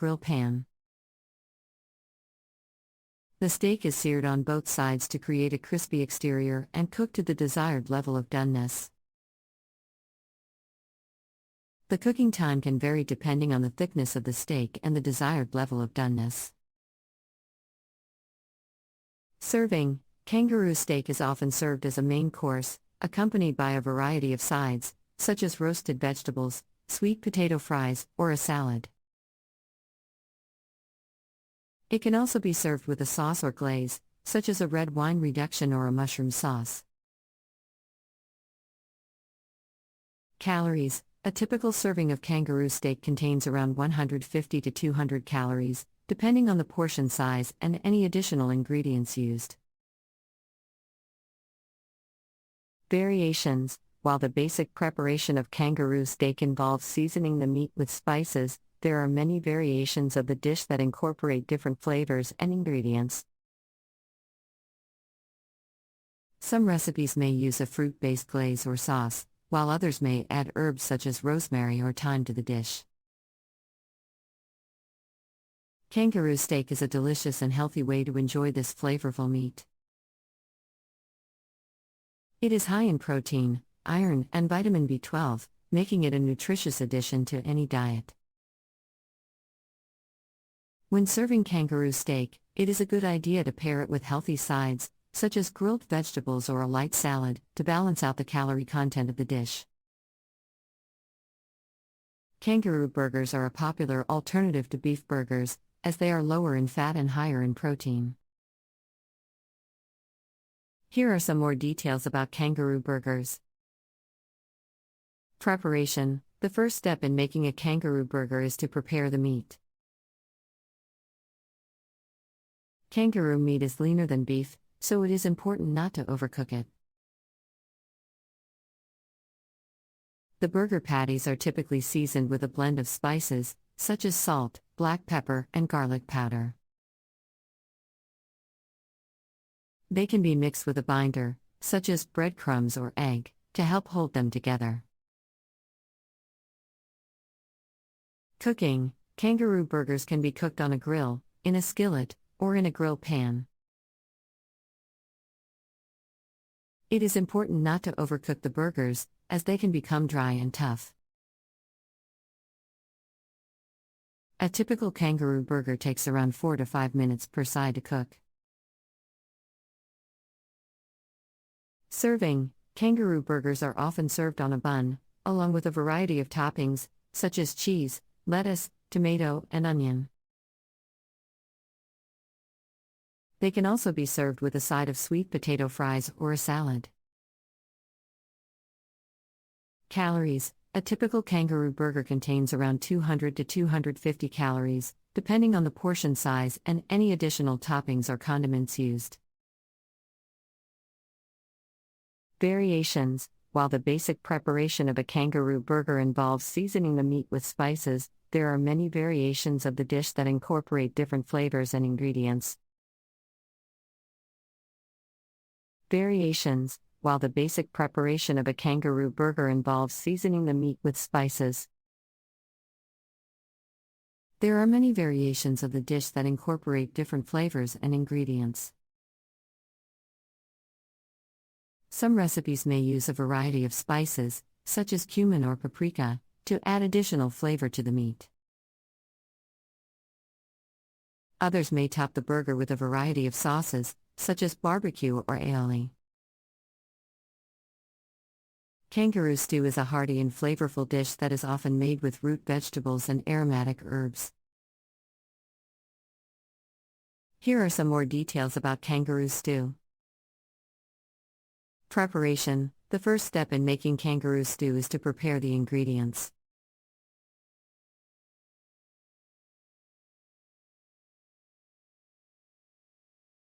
grill pan. The steak is seared on both sides to create a crispy exterior and cooked to the desired level of doneness. The cooking time can vary depending on the thickness of the steak and the desired level of doneness. Serving: kangaroo steak is often served as a main course, accompanied by a variety of sides, such as roasted vegetables, sweet potato fries, or a salad. It can also be served with a sauce or glaze, such as a red wine reduction or a mushroom sauce. Calories: a typical serving of kangaroo steak contains around 150 to 200 calories, depending on the portion size and any additional ingredients used. Variations: while the basic preparation of kangaroo steak involves seasoning the meat with spices, there are many variations of the dish that incorporate different flavors and ingredients. Some recipes may use a fruit-based glaze or sauce, while others may add herbs such as rosemary or thyme to the dish. Kangaroo steak is a delicious and healthy way to enjoy this flavorful meat. It is high in protein, iron, and vitamin B12, making it a nutritious addition to any diet. When serving kangaroo steak, it is a good idea to pair it with healthy sides, such as grilled vegetables or a light salad, to balance out the calorie content of the dish. Kangaroo burgers are a popular alternative to beef burgers, as they are lower in fat and higher in protein. Here are some more details about kangaroo burgers. Preparation: the first step in making a kangaroo burger is to prepare the meat. Kangaroo meat is leaner than beef, so it is important not to overcook it. The burger patties are typically seasoned with a blend of spices, such as salt, black pepper, and garlic powder. They can be mixed with a binder, such as breadcrumbs or egg, to help hold them together. Cooking: kangaroo burgers can be cooked on a grill, in a skillet, or in a grill pan. It is important not to overcook the burgers, as they can become dry and tough. A typical kangaroo burger takes around 4 to 5 minutes per side to cook. Serving: kangaroo burgers are often served on a bun, along with a variety of toppings, such as cheese, lettuce, tomato, and onion. They can also be served with a side of sweet potato fries or a salad. Calories: a typical kangaroo burger contains around 200 to 250 calories, depending on the portion size and any additional toppings or condiments used. Variations: while the basic preparation of a kangaroo burger involves seasoning the meat with spices, there are many variations of the dish that incorporate different flavors and ingredients. Variations: while the basic preparation of a kangaroo burger involves seasoning the meat with spices, there are many variations of the dish that incorporate different flavors and ingredients. Some recipes may use a variety of spices, such as cumin or paprika, to add additional flavor to the meat. Others may top the burger with a variety of sauces, such as barbecue or aioli. Kangaroo stew is a hearty and flavorful dish that is often made with root vegetables and aromatic herbs. Here are some more details about kangaroo stew. Preparation: the first step in making kangaroo stew is to prepare the ingredients.